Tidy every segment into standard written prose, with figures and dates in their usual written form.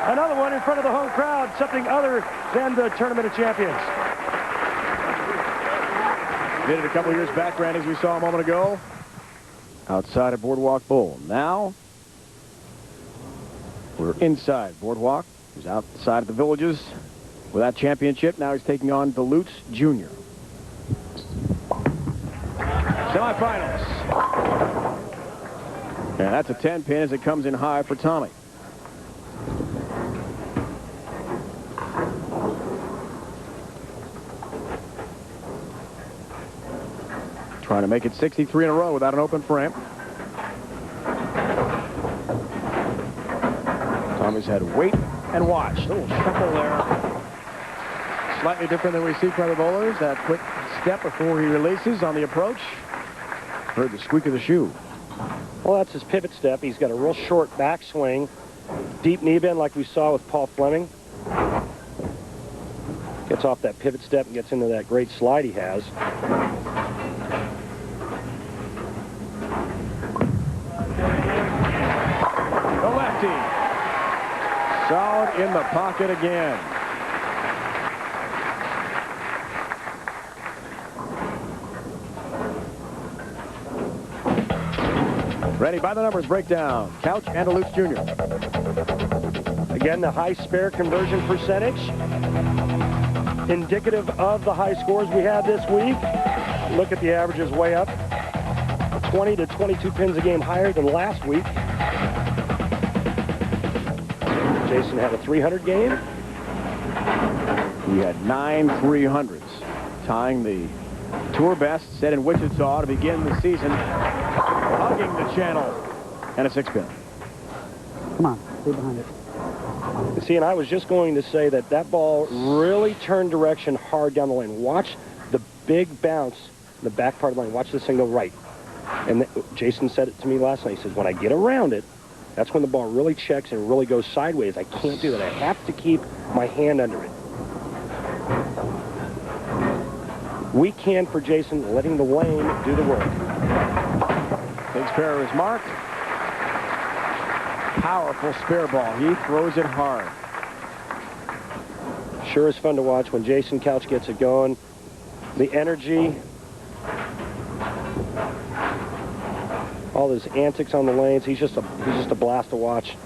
Another one in front of the home crowd, something other than the Tournament of Champions. Did it a couple years back, Randy, as we saw a moment ago, outside of Boardwalk Bowl. Now, we're inside Boardwalk. He's outside of the Villages with that championship. Now he's taking on Delutz-Jr. Semifinals. And that's a 10-pin as it comes in high for Tommy. Trying to make it 63 in a row without an open frame. Tommy's had wait and watch. A little shuffle there. Slightly different than we see from the bowlers. That quick step before he releases on the approach. Heard the squeak of the shoe. Well, that's his pivot step. He's got a real short backswing. Deep knee bend like we saw with Paul Fleming. Gets off that pivot step and gets into that great slide he has. The lefty. Solid in the pocket again. Ready by the numbers breakdown. Couch and Delutz-Jr. Again, the high spare conversion percentage. Indicative of the high scores we had this week. Look at the averages way up. 20 to 22 pins a game higher than last week. Jason had a 300 game. He had 9 300s, tying the tour best set in Wichita to begin the season. Hugging the channel, and a 6-pin. Come on, stay behind it. See, and I was just going to say that that ball really turned direction hard down the lane. Watch the big bounce in the back part of the lane. Watch this thing go right. And Jason said it to me last night. He says, when I get around it, that's when the ball really checks and really goes sideways. I can't do that. I have to keep my hand under it. Weak for Jason, letting the lane do the work. Takes care of his mark. Powerful spare ball. He throws it hard. Sure is fun to watch when Jason Couch gets it going. The energy. All his antics on the lanes. He's just a blast to watch.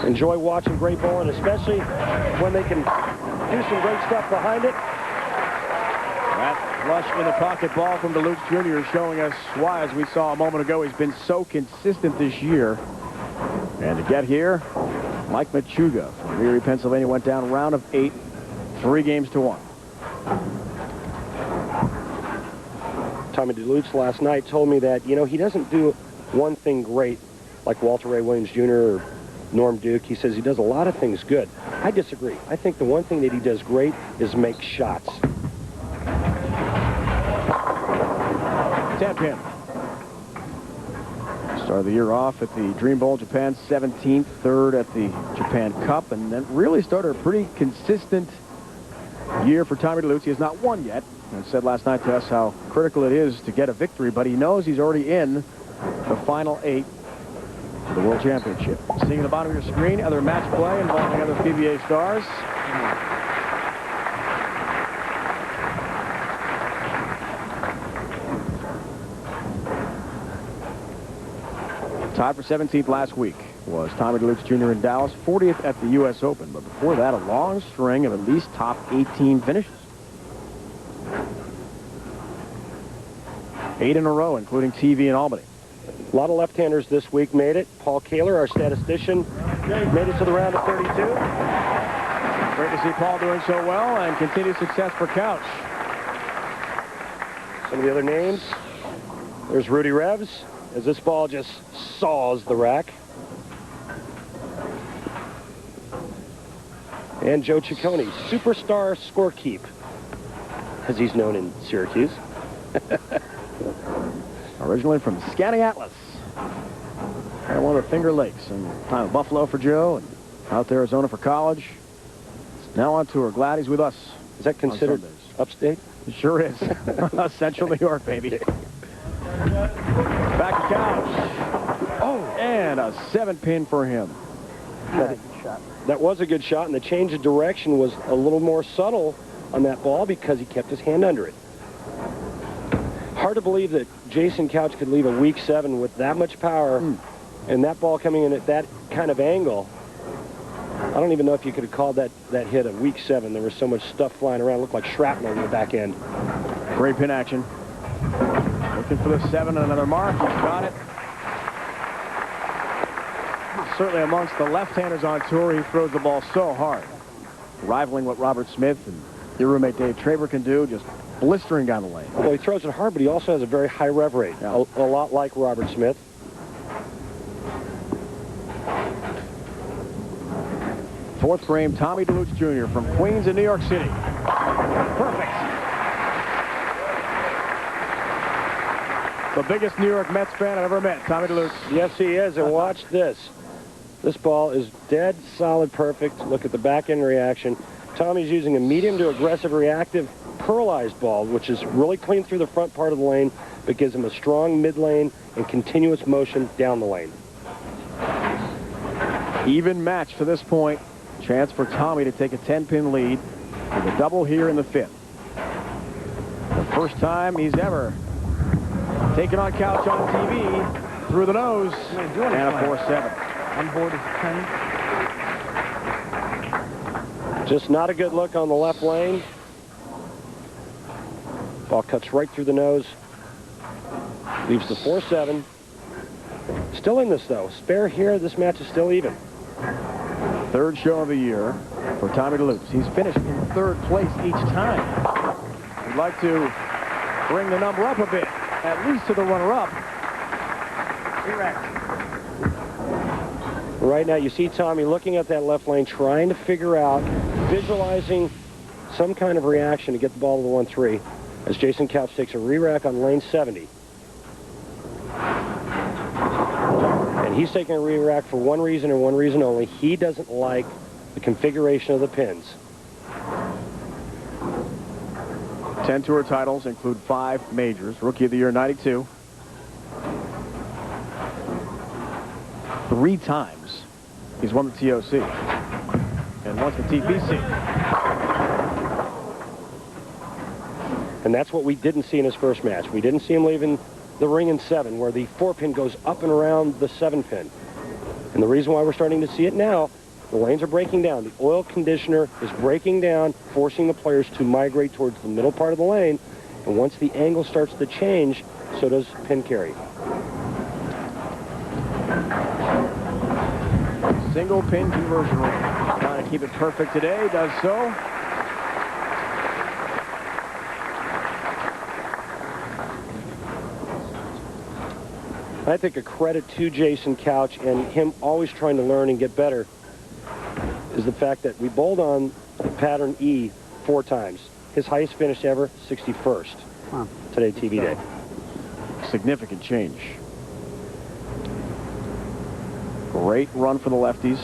Enjoy watching great bowling, especially when they can do some great stuff behind it. That flush in the pocket ball from Delutz-Jr. is showing us why, as we saw a moment ago, he's been so consistent this year. And to get here, Mike Machuga from Erie, Pennsylvania, went down round of 8, 3 games to 1. Tommy-Delutz last night told me that, you know, he doesn't do one thing great like Walter Ray Williams Jr. or Norm Duke. He says he does a lot of things good. I disagree. I think the one thing that he does great is make shots. 10-pin. Started the year off at the Dream Bowl Japan, 17th, 3rd at the Japan Cup, and then really started a pretty consistent year for Tommy-Delutz. He has not won yet, and said last night to us how critical it is to get a victory, but he knows he's already in the final 8 of the World Championship. Seeing at the bottom of your screen, other match play involving other PBA stars. Tied for 17th last week was Tommy-Delutz Jr. in Dallas, 40th at the U.S. Open. But before that, a long string of at least top 18 finishes. 8 in a row, including TV in Albany. A lot of left-handers this week made it. Paul Kaler, our statistician, made it to the round of 32. Great to see Paul doing so well, and continued success for Couch. Some of the other names. There's Rudy Revs, as this ball just saws the rack. And Joe Ciccone, superstar scorekeep, as he's known in Syracuse. Originally from Skaneateles, and one of the Finger Lakes, and time of Buffalo for Joe, and out to Arizona for college. Now on tour. Glad he's with us. Is that considered upstate? It sure is. Central New York, baby. Back to Couch. Oh, and a 7-pin for him. shot. That was a good shot, and the change of direction was a little more subtle on that ball because he kept his hand under it. Hard to believe that Jason Couch could leave a weak 7 with that much power and that ball coming in at that kind of angle. I don't even know if you could have called that hit a weak 7. There was so much stuff flying around. It looked like shrapnel in the back end. Great pin action. Looking for the 7 and another mark. He's got it. Certainly amongst the left-handers on tour, he throws the ball so hard. Rivaling what Robert Smith and your roommate Dave Traber can do, just blistering down the lane. Well, he throws it hard, but he also has a very high rev rate, Yeah. a lot like Robert Smith. Fourth frame, Tommy-Delutz-Jr. from Queens in New York City. Perfect. The biggest New York Mets fan I've ever met, Tommy-Delutz. Yes, he is, and watch this. This ball is dead, solid, perfect. Look at the back-end reaction. Tommy's using a medium to aggressive reactive pearlized ball, which is really clean through the front part of the lane, but gives him a strong mid-lane and continuous motion down the lane. Even match to this point. Chance for Tommy to take a 10-pin lead with a double here in the 5th. The first time he's ever taken on Couch on TV through the nose and a 4-7. On board is 10. Just not a good look on the left lane. Ball cuts right through the nose. Leaves the 4-7. Still in this, though. Spare here. This match is still even. Third show of the year for Tommy-Delutz. He's finished in 3rd place each time. We'd like to bring the number up a bit, at least to the runner-up. Right now, you see Tommy looking at that left lane, trying to figure out, visualizing some kind of reaction to get the ball to the 1-3, as Jason Couch takes a re-rack on lane 70. And he's taking a re-rack for one reason and one reason only. He doesn't like the configuration of the pins. 10 tour titles include 5 majors. Rookie of the Year, 92. 3 times he's won the TOC and once the TPC. And that's what we didn't see in his first match. We didn't see him leaving the ring in 7, where the 4-pin goes up and around the 7-pin. And the reason why we're starting to see it now, the lanes are breaking down. The oil conditioner is breaking down, forcing the players to migrate towards the middle part of the lane. And once the angle starts to change, so does pin carry. Single pin conversion rate. Trying to keep it perfect today. Does so. I think a credit to Jason Couch and him always trying to learn and get better is the fact that we bowled on pattern E 4 times. His highest finish ever, 61st. Today, TV day. Significant change. Great run for the lefties.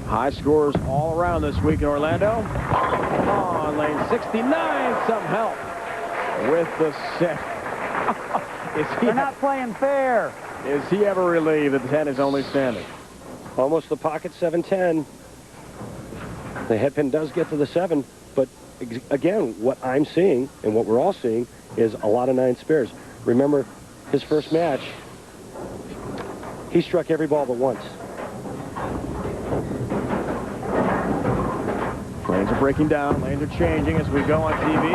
High scores all around this week in Orlando. On lane 69, some help with the 6. They're not playing fair. Is he ever relieved that the 10 is only standing? Almost the pocket 7-10. The headpin does get to the 7, but again, what I'm seeing and what we're all seeing is a lot of 9 spares. Remember, his first match, he struck every ball but once. Lanes are breaking down. Lanes are changing as we go on TV.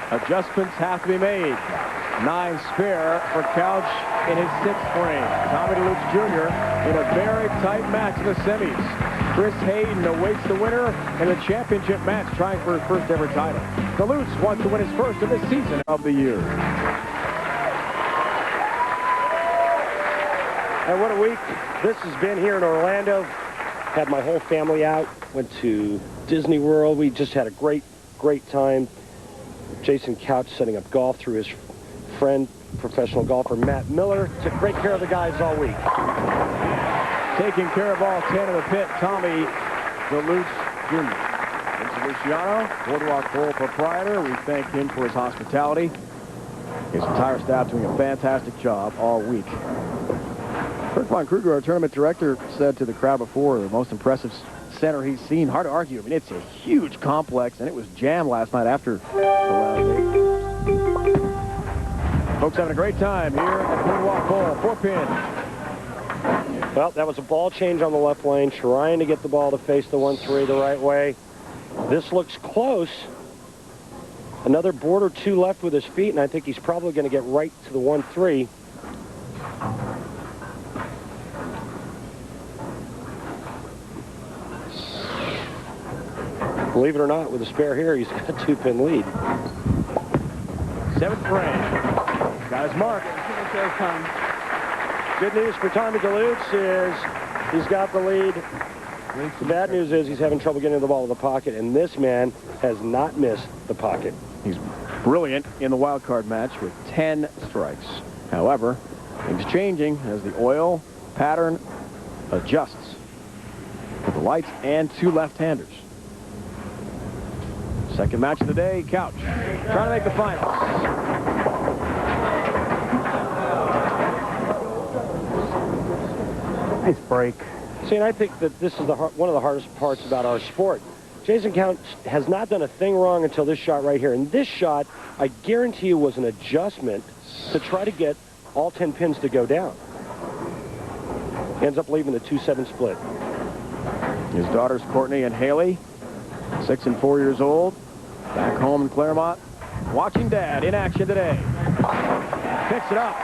Adjustments have to be made. 9 spare for Couch in his 6th frame. Tommy-Delutz-Jr. in a very tight match in the semis. Chris Hayden awaits the winner in the championship match, trying for his first ever title. Delutz wants to win his first of this season of the year. And what a week this has been here in Orlando. Had my whole family out. Went to Disney World. We just had a great time. Jason Couch setting up golf through his friend, professional golfer Matt Miller. Took great care of the guys all week. Taking care of all 10 of the pit, Tommy-Delutz-Jr. Vince Luciano, Boardwalk Bowl proprietor. We thank him for his hospitality. His entire staff doing a fantastic job all week. Kurt Von Kruger, our tournament director, said to the crowd before, the most impressive center he's seen. Hard to argue. I mean, it's a huge complex, and it was jammed last night after the last 8. Folks having a great time here at Moonwalk Bowl. 4-pin. Well, that was a ball change on the left lane, trying to get the ball to face the 1-3 the right way. This looks close. Another board or two left with his feet, and I think he's probably going to get right to the 1-3. Believe it or not, with a spare here, he's got a 2-pin lead. 7th frame. Got his mark. Good news for Tommy-Delutz is he's got the lead. The bad news is he's having trouble getting the ball to the pocket, and this man has not missed the pocket. He's brilliant in the wild card match with 10 strikes. However, things changing as the oil pattern adjusts for the lights and 2 left-handers. Second match of the day, Couch trying to make the finals. Nice break. See, and I think that this is one of the hardest parts about our sport. Jason Couch has not done a thing wrong until this shot right here. And this shot, I guarantee you, was an adjustment to try to get all 10 pins to go down. He ends up leaving the 2-7 split. His daughters, Courtney and Haley, 6 and 4 years old, back home in Claremont, watching Dad in action today. Picks it up.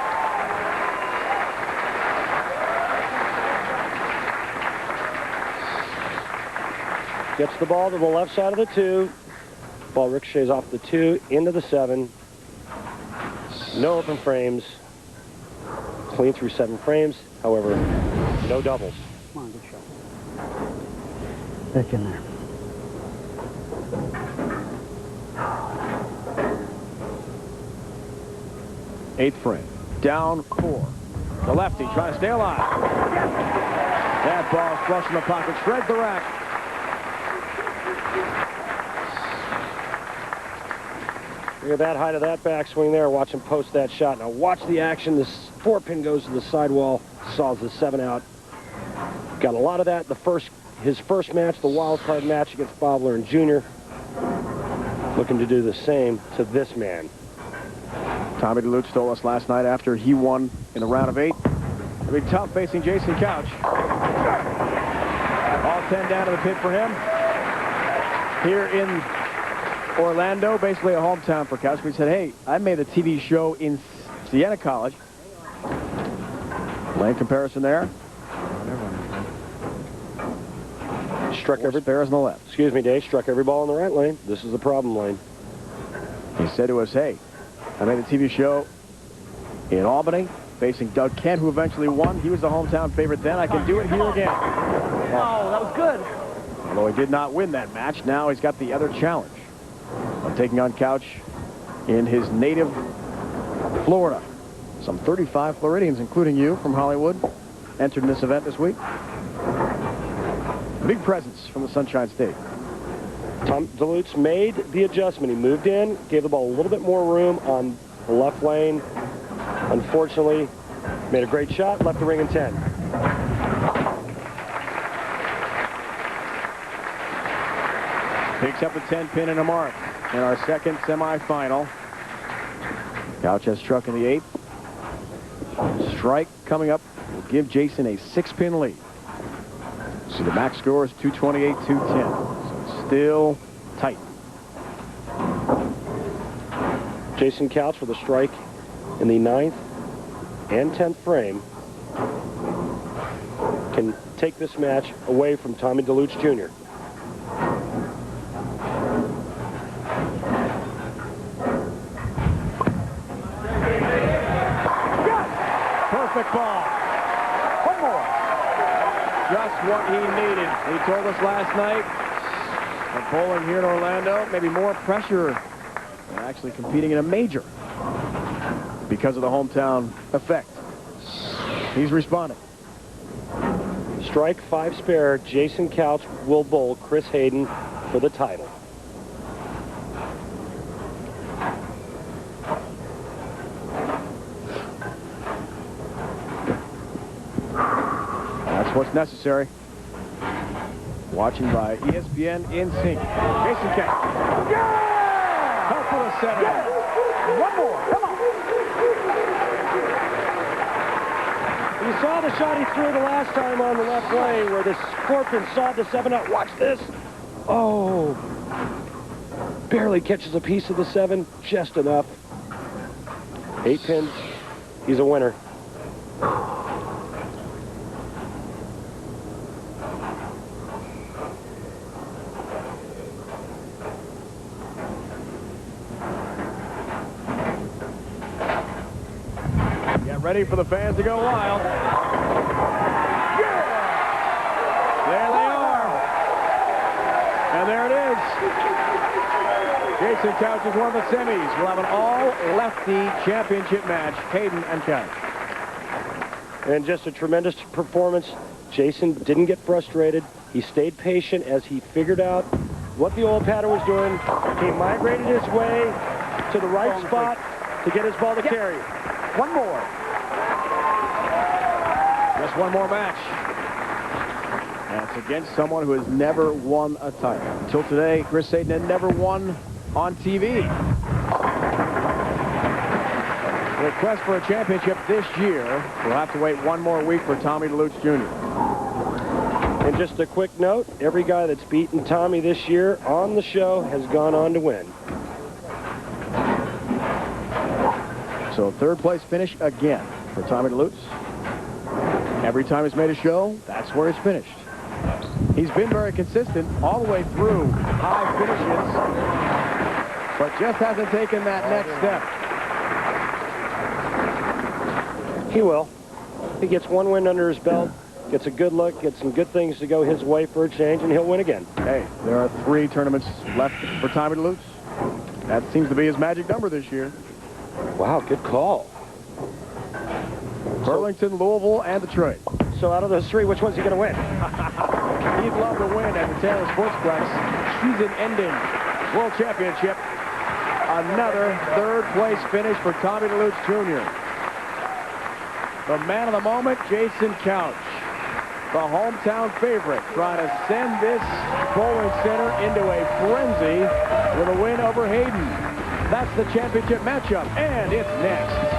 Gets the ball to the left side of the 2. Ball ricochets off the 2 into the 7. No open frames. Clean through 7 frames. However, no doubles. Come on, good shot. Back in there. Eighth frame. Down 4. The lefty trying to stay alive. That ball flush in the pocket. Shreds the rack. Look at that height of that backswing there. Watch him post that shot. Now watch the action. This 4-pin goes to the sidewall. Saws the 7 out. Got a lot of that. His first match, the wild card match against Bobler and Jr. Looking to do the same to this man. Tommy-Delutz told us last night after he won in the round of 8. It'll be tough facing Jason Couch. All 10 down to the pit for him. Here in Orlando, basically a hometown for Couch. We said, hey, I made a TV show in Siena College. Lane comparison there. Struck every spares on the left. Excuse me, Dave. Struck every ball in the right lane. This is the problem lane. He said to us, hey, I made a TV show in Albany facing Doug Kent, who eventually won. He was the hometown favorite then. I can do it here again. Oh, that was good. Although he did not win that match, now he's got the other challenge of taking on Couch in his native Florida. Some 35 Floridians, including you from Hollywood, entered in this event this week. A big presence from the Sunshine State. Tommy-Delutz made the adjustment. He moved in, gave the ball a little bit more room on the left lane. Unfortunately, made a great shot, left the ring in 10. Picks up a 10-pin and a mark in our second semifinal. Couch has struck in the 8th. Strike coming up will give Jason a 6-pin lead. So the max score is 228-210. So it's still tight. Jason Couch with a strike in the 9th and 10th frame can take this match away from Tommy-Delutz-Jr. Perfect ball. One more. Just what he needed. He told us last night that bowling here in Orlando, maybe more pressure than actually competing in a major because of the hometown effect. He's responding. Strike 5 spare. Jason Couch will bowl Chris Hayden for the title. That's what's necessary. Watching by ESPN in sync. Jason Couch. Yeah! Help for a 7. Yeah! One more. Come on. You saw the shot he threw the last time on the left lane where the Scorpion saw the 7-out. Watch this. Oh. Barely catches a piece of the 7. Just enough. 8 pins. He's a winner. Ready for the fans to go wild. Yeah! There they are. And there it is. Jason Couch has won the semis. We'll have an all-lefty championship match. Hayden and Couch. And just a tremendous performance. Jason didn't get frustrated. He stayed patient as he figured out what the old pattern was doing. He migrated his way to the right spot to get his ball to carry. One more. Just one more match. And it's against someone who has never won a title. Until today, Chris Hayden had never won on TV. The quest for a championship this year will have to wait one more week for Tommy-Delutz-Jr. And just a quick note, every guy that's beaten Tommy this year on the show has gone on to win. So third place finish again for Tommy-Delutz. Every time he's made a show, that's where he's finished. He's been very consistent all the way through high finishes, but just hasn't taken that next step. He will. He gets one win under his belt, gets a good look, gets some good things to go his way for a change, and he'll win again. Hey, there are 3 tournaments left for Tommy-Delutz. That seems to be his magic number this year. Wow, good call. Burlington, Louisville, and Detroit. So out of those 3, which one's he going to win? He'd love to win at the Taylor Sportsplex season-ending World Championship. Another third-place finish for Tommy-Delutz-Jr. The man of the moment, Jason Couch. The hometown favorite trying to send this bowling center into a frenzy with a win over Hayden. That's the championship matchup, and it's next.